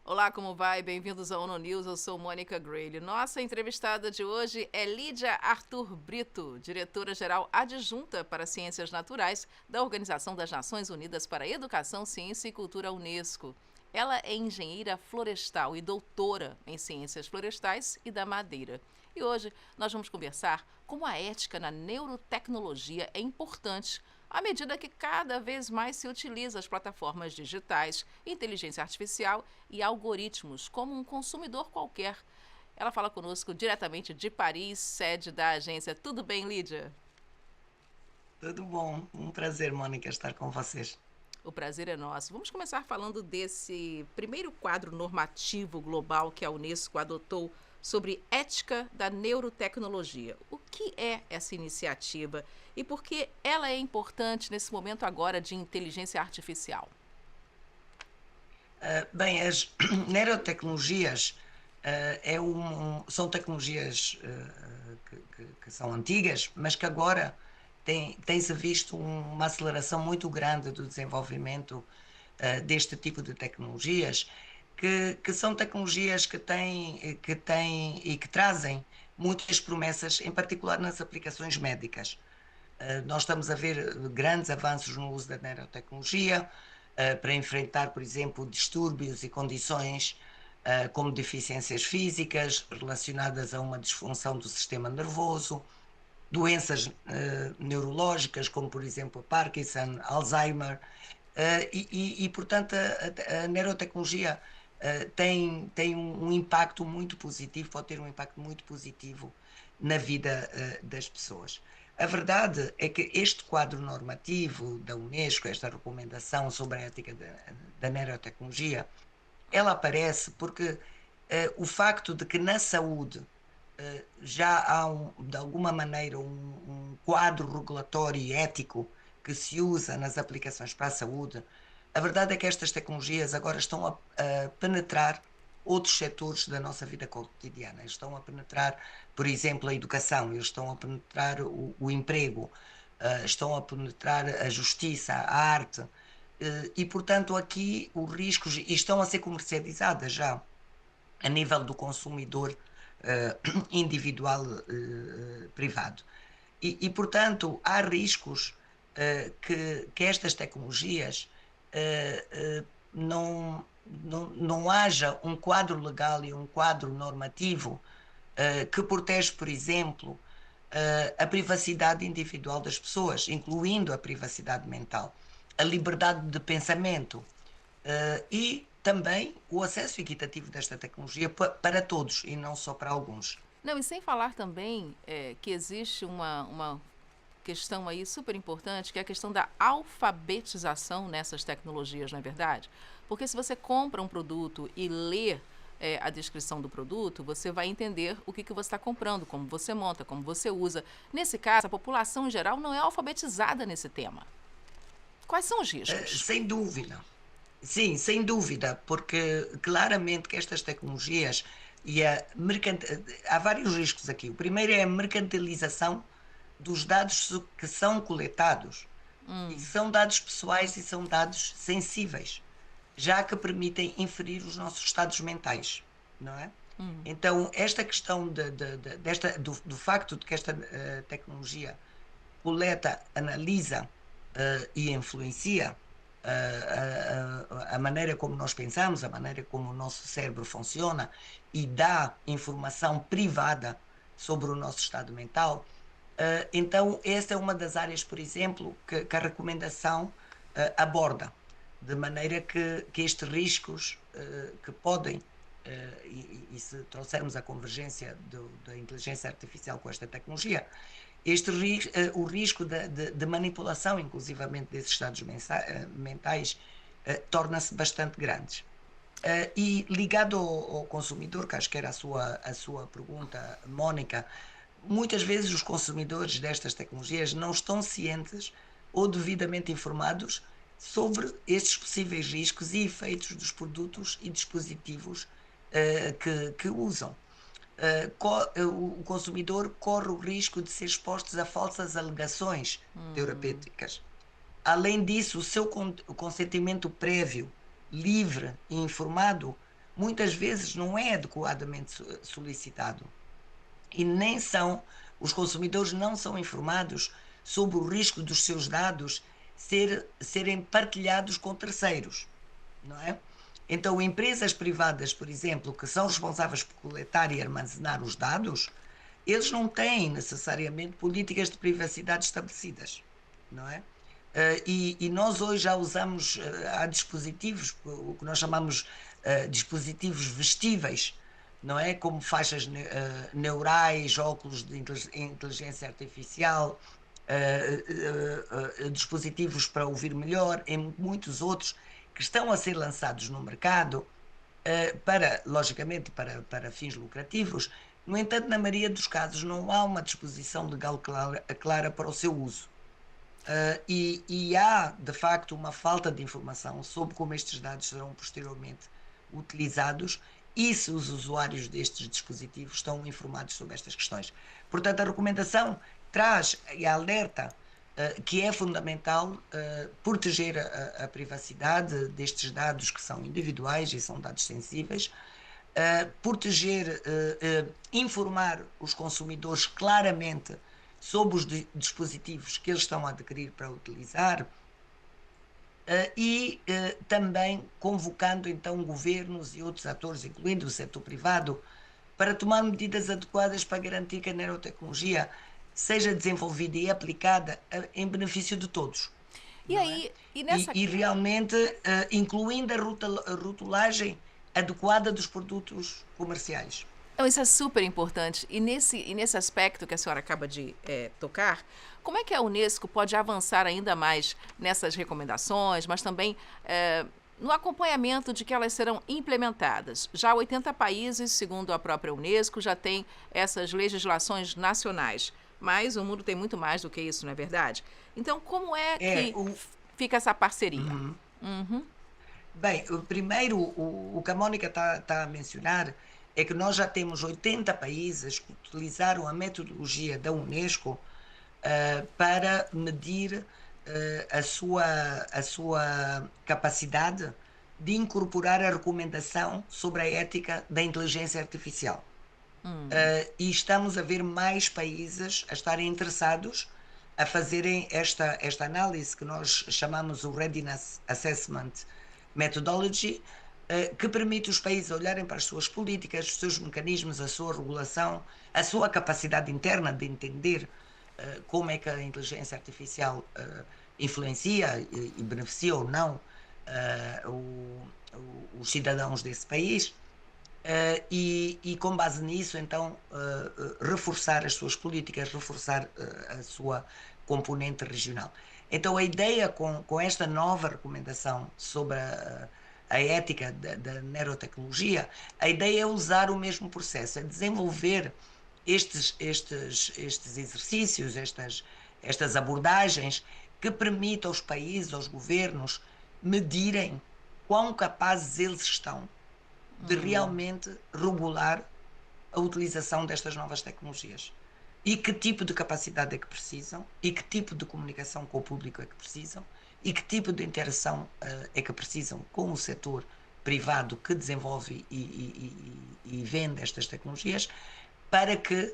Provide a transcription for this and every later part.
Olá, como vai? Bem-vindos ao ONU News, eu sou Mônica Grayle. Nossa entrevistada de hoje é Lídia Arthur Brito, diretora-geral adjunta para Ciências Naturais da Organização das Nações Unidas para Educação, Ciência e Cultura Unesco. Ela é engenheira florestal e doutora em ciências florestais e da madeira. E hoje nós vamos conversar como a ética na neurotecnologia é importante à medida que cada vez mais se utiliza as plataformas digitais, inteligência artificial e algoritmos como um consumidor qualquer. Ela fala conosco diretamente de Paris, sede da agência. Tudo bem, Lídia? Tudo bom, um prazer, Mônica, estar com vocês. O prazer é nosso. Vamos começar falando desse primeiro quadro normativo global que a Unesco adotou sobre ética da neurotecnologia. O que é essa iniciativa e por que ela é importante nesse momento agora de inteligência artificial? Bem, as neurotecnologias são tecnologias que são antigas, mas que agora tem-se visto uma aceleração muito grande do desenvolvimento deste tipo de tecnologias, que são tecnologias que têm e que trazem muitas promessas, em particular nas aplicações médicas. Nós estamos a ver grandes avanços no uso da neurotecnologia para enfrentar, por exemplo, distúrbios e condições como deficiências físicas relacionadas a uma disfunção do sistema nervoso, doenças neurológicas como, por exemplo, Parkinson, Alzheimer, portanto, a neurotecnologia tem um impacto muito positivo, pode ter um impacto muito positivo na vida das pessoas. A verdade é que este quadro normativo da Unesco, esta recomendação sobre a ética da neurotecnologia, ela aparece porque o facto de que na saúde já há, de alguma maneira, um quadro regulatório e ético que se usa nas aplicações para a saúde, a verdade é que estas tecnologias agora estão a penetrar outros setores da nossa vida cotidiana. Estão a penetrar, por exemplo, a educação, eles estão a penetrar o emprego, estão a penetrar a justiça, a arte, portanto, aqui os riscos e estão a ser comercializadas já a nível do consumidor individual privado. Portanto, há riscos que estas tecnologias não haja um quadro legal e um quadro normativo que protege, por exemplo, a privacidade individual das pessoas, incluindo a privacidade mental, a liberdade de pensamento, e também o acesso equitativo desta tecnologia para todos e não só para alguns. Não, e sem falar também que existe uma questão aí super importante, que é a questão da alfabetização nessas tecnologias, não é verdade? Porque se você compra um produto e lê a descrição do produto, você vai entender o que você está comprando, como você monta, como você usa. Nesse caso, a população em geral não é alfabetizada nesse tema. Quais são os riscos? Sem dúvida. Sim, sem dúvida, porque claramente que estas tecnologias e há vários riscos aqui. O primeiro é a mercantilização dos dados que são coletados, e são dados pessoais e são dados sensíveis, já que permitem inferir os nossos estados mentais, não é? Então, esta questão do facto de que esta tecnologia coleta, analisa e influencia a maneira como nós pensamos, a maneira como o nosso cérebro funciona e dá informação privada sobre o nosso estado mental. Então, essa é uma das áreas, por exemplo, que a recomendação aborda, de maneira que estes riscos que podem, se trouxermos a convergência da inteligência artificial com esta tecnologia, o risco de manipulação, inclusivamente, desses estados mentais, torna-se bastante grande. E ligado ao consumidor, que acho que era a sua pergunta, Mónica, muitas vezes os consumidores destas tecnologias não estão cientes ou devidamente informados sobre estes possíveis riscos e efeitos dos produtos e dispositivos que usam. O consumidor corre o risco de ser exposto a falsas alegações terapêuticas. Além disso, o consentimento prévio, livre e informado muitas vezes não é adequadamente solicitado e nem são, os consumidores não são informados sobre o risco dos seus dados serem partilhados com terceiros, não é? Então, empresas privadas, por exemplo, que são responsáveis por coletar e armazenar os dados, eles não têm necessariamente políticas de privacidade estabelecidas, não é? E nós hoje já usamos, há dispositivos, o que nós chamamos dispositivos vestíveis, não é? Como faixas neurais, óculos de inteligência artificial, dispositivos para ouvir melhor, e muitos outros que estão a ser lançados no mercado logicamente, para fins lucrativos. No entanto, na maioria dos casos, não há uma disposição legal clara para o seu uso. E há, de facto, uma falta de informação sobre como estes dados serão posteriormente utilizados e se os usuários destes dispositivos estão informados sobre estas questões. Portanto, a recomendação traz e alerta que é fundamental proteger a privacidade destes dados que são individuais e são dados sensíveis, proteger, informar os consumidores claramente sobre os dispositivos que eles estão a adquirir para utilizar e também convocando então governos e outros atores, incluindo o setor privado, para tomar medidas adequadas para garantir que a nanotecnologia seja desenvolvida e aplicada em benefício de todos, E não é? aí, e nessa. E realmente incluindo a rotulagem adequada dos produtos comerciais. Então, isso é super importante. E nesse aspecto que a senhora acaba de tocar, como é que a Unesco pode avançar ainda mais nessas recomendações, mas também no acompanhamento de que elas serão implementadas? Já 80 países, segundo a própria Unesco, já têm essas legislações nacionais. Mas o mundo tem muito mais do que isso, não é verdade? Então, como é É, que o, fica essa parceria? Uhum. Uhum. Bem, primeiro, o que a Mónica está a mencionar é que nós já temos 80 países que utilizaram a metodologia da Unesco para medir a sua capacidade de incorporar a recomendação sobre a ética da inteligência artificial. E estamos a ver mais países a estarem interessados a fazerem esta análise que nós chamamos o Readiness Assessment Methodology, que permite os países olharem para as suas políticas, os seus mecanismos, a sua regulação, a sua capacidade interna de entender como é que a inteligência artificial influencia e beneficia ou não os cidadãos desse país. E com base nisso, então, reforçar as suas políticas, reforçar a sua componente regional. Então, a ideia com esta nova recomendação sobre a ética da neurotecnologia, a ideia é usar o mesmo processo, é desenvolver estes exercícios, estas abordagens que permitam aos países, aos governos, medirem quão capazes eles estão de realmente regular a utilização destas novas tecnologias. E que tipo de capacidade é que precisam, e que tipo de comunicação com o público é que precisam, e que tipo de interação é que precisam com o setor privado que desenvolve e vende estas tecnologias, para que,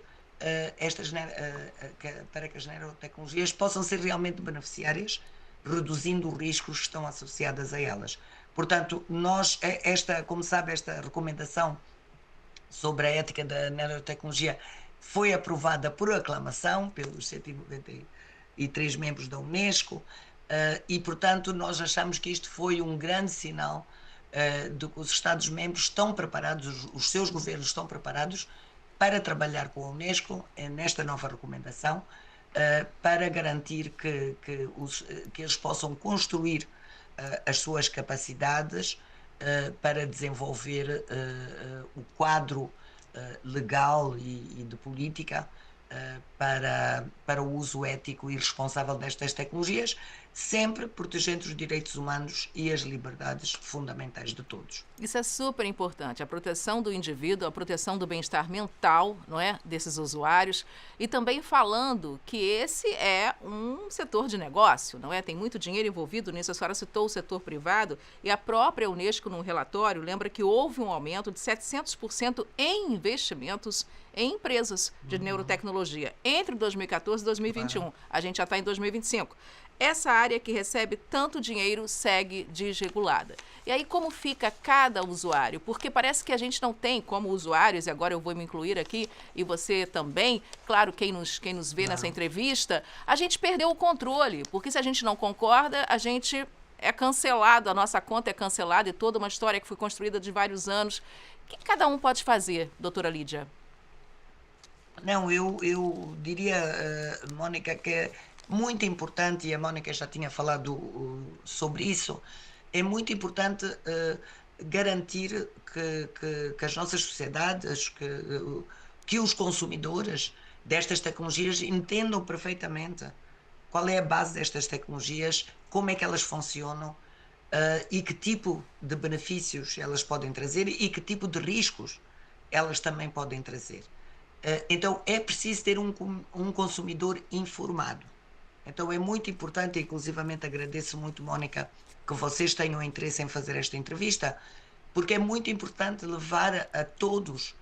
para que as nanotecnologias possam ser realmente beneficiárias, reduzindo os riscos que estão associados a elas. Portanto, como sabe, esta recomendação sobre a ética da nanotecnologia foi aprovada por aclamação pelos 193 membros da Unesco e, portanto, nós achamos que isto foi um grande sinal de que os Estados-membros estão preparados, os seus governos estão preparados para trabalhar com a Unesco nesta nova recomendação, para garantir que eles possam construir as suas capacidades para desenvolver o quadro legal e de política para o uso ético e responsável destas tecnologias, sempre protegendo os direitos humanos e as liberdades fundamentais de todos. Isso é super importante, a proteção do indivíduo, a proteção do bem-estar mental, não é, desses usuários, e também falando que esse é um setor de negócio, não é? Tem muito dinheiro envolvido nisso. A senhora citou o setor privado e a própria Unesco, num relatório, lembra que houve um aumento de 700% em investimentos em empresas de neurotecnologia entre 2014 e 2021. Claro. A gente já está em 2025. Essa área que recebe tanto dinheiro segue desregulada. E aí como fica cada usuário? Porque parece que a gente não tem como usuários, e agora eu vou me incluir aqui, e você também, claro, quem nos vê nessa entrevista, a gente perdeu o controle, porque se a gente não concorda, a gente é cancelado, a nossa conta é cancelada, e toda uma história que foi construída de vários anos. O que cada um pode fazer, doutora Lídia? Não, eu diria, Mónica, que é muito importante, e a Mónica já tinha falado sobre isso, é muito importante garantir que as nossas sociedades, que os consumidores destas tecnologias entendam perfeitamente qual é a base destas tecnologias, como é que elas funcionam, e que tipo de benefícios elas podem trazer e que tipo de riscos elas também podem trazer. Então é preciso ter um consumidor informado. Então é muito importante, e inclusivamente agradeço muito, Mónica, que vocês tenham interesse em fazer esta entrevista, porque é muito importante levar a todos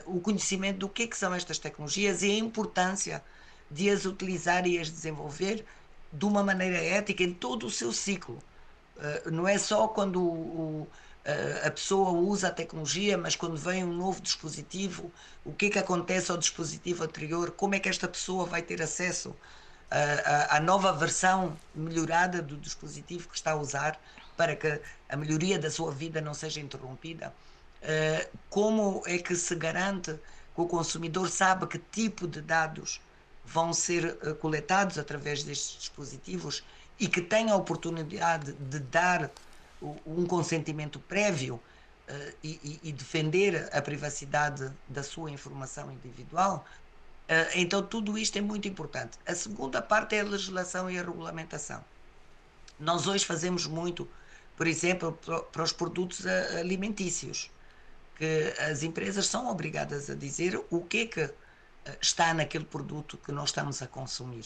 o conhecimento do que são estas tecnologias e a importância de as utilizar e as desenvolver de uma maneira ética em todo o seu ciclo. Não é só quando a pessoa usa a tecnologia, mas quando vem um novo dispositivo, o que acontece ao dispositivo anterior, como é que esta pessoa vai ter acesso à nova versão melhorada do dispositivo que está a usar para que a melhoria da sua vida não seja interrompida. Como é que se garante que o consumidor sabe que tipo de dados vão ser coletados através destes dispositivos e que tem a oportunidade de dar um consentimento prévio e defender a privacidade da sua informação individual. Então, tudo isto é muito importante. A segunda parte é a legislação e a regulamentação. Nós hoje fazemos muito, por exemplo, para os produtos alimentícios, que as empresas são obrigadas a dizer o que é que está naquele produto que nós estamos a consumir.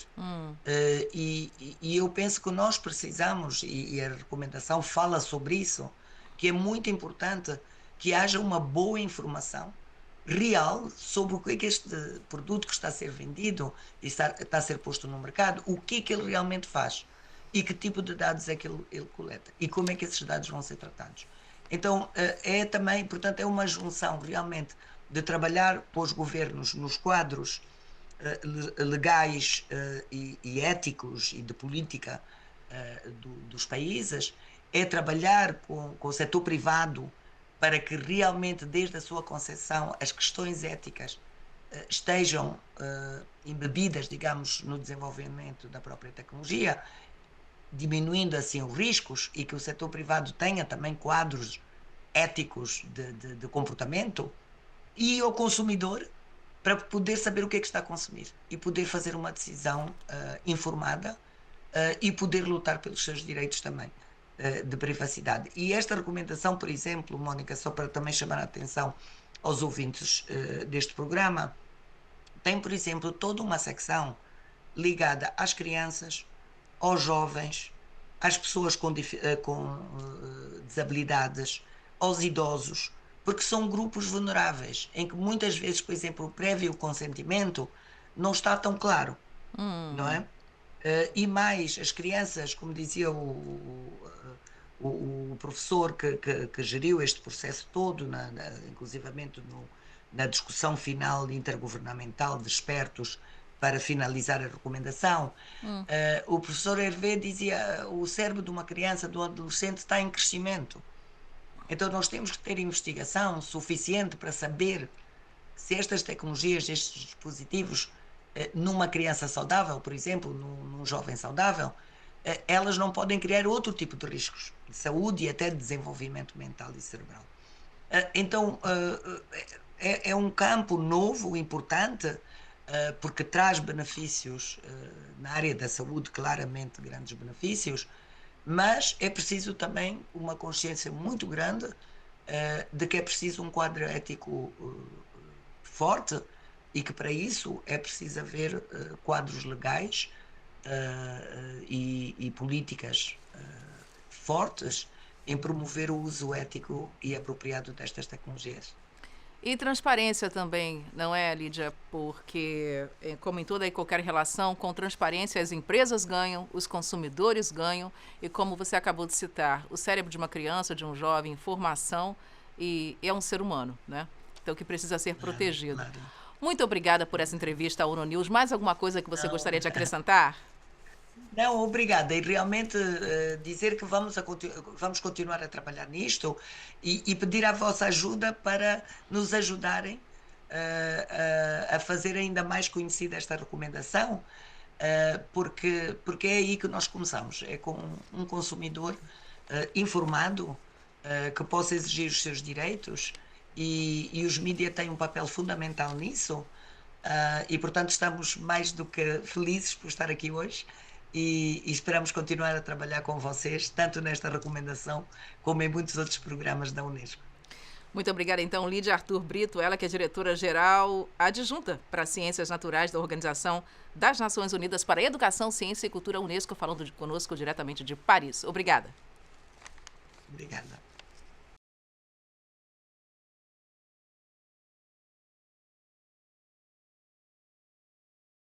E eu penso que nós precisamos, e a recomendação fala sobre isso, que é muito importante que haja uma boa informação real sobre o que é este produto que está a ser vendido e está a ser posto no mercado, o que é que ele realmente faz e que tipo de dados é que ele coleta e como é que esses dados vão ser tratados. Então, é também, portanto, é uma junção realmente de trabalhar com os governos nos quadros legais e éticos e de política dos países, é trabalhar com o setor privado para que realmente, desde a sua concepção, as questões éticas estejam embebidas, digamos, no desenvolvimento da própria tecnologia, diminuindo assim os riscos e que o setor privado tenha também quadros éticos de comportamento, e o consumidor para poder saber o que é que está a consumir e poder fazer uma decisão informada e poder lutar pelos seus direitos também de privacidade. E esta recomendação, por exemplo, Mónica, só para também chamar a atenção aos ouvintes deste programa, tem, por exemplo, toda uma secção ligada às crianças, aos jovens, às pessoas com desabilidades, aos idosos, porque são grupos vulneráveis, em que muitas vezes, por exemplo, o prévio consentimento não está tão claro, não é? E mais, as crianças, como dizia o professor que geriu este processo todo, inclusivamente na discussão final intergovernamental de expertos para finalizar a recomendação, o professor Hervé dizia o cérebro de uma criança, de um adolescente, está em crescimento. Então nós temos que ter investigação suficiente para saber se estas tecnologias, estes dispositivos, numa criança saudável, por exemplo, num jovem saudável, elas não podem criar outro tipo de riscos de saúde e até de desenvolvimento mental e cerebral. Então é um campo novo, importante, porque traz benefícios na área da saúde, claramente grandes benefícios, mas é preciso também uma consciência muito grande de que é preciso um quadro ético forte e que para isso é preciso haver quadros legais e políticas fortes em promover o uso ético e apropriado destas tecnologias. E transparência também, não é, Lídia? Porque, como em toda e qualquer relação, com transparência as empresas ganham, os consumidores ganham, e como você acabou de citar, o cérebro de uma criança, de um jovem, formação, e é um ser humano, né? Então, que precisa ser protegido. Claro. Muito obrigada por essa entrevista à ONU News. Mais alguma coisa que você gostaria de acrescentar? Não, obrigada. E realmente dizer que vamos continuar a trabalhar nisto e pedir a vossa ajuda para nos ajudarem a fazer ainda mais conhecida esta recomendação, porque é aí que nós começamos, é com um consumidor informado que possa exigir os seus direitos e os mídias têm um papel fundamental nisso. E portanto estamos mais do que felizes por estar aqui hoje e esperamos continuar a trabalhar com vocês, tanto nesta recomendação como em muitos outros programas da Unesco. Muito obrigada, então, Lídia Arthur Brito, ela que é diretora-geral adjunta para Ciências Naturais da Organização das Nações Unidas para a Educação, Ciência e Cultura Unesco, falando conosco diretamente de Paris. Obrigada. Obrigada.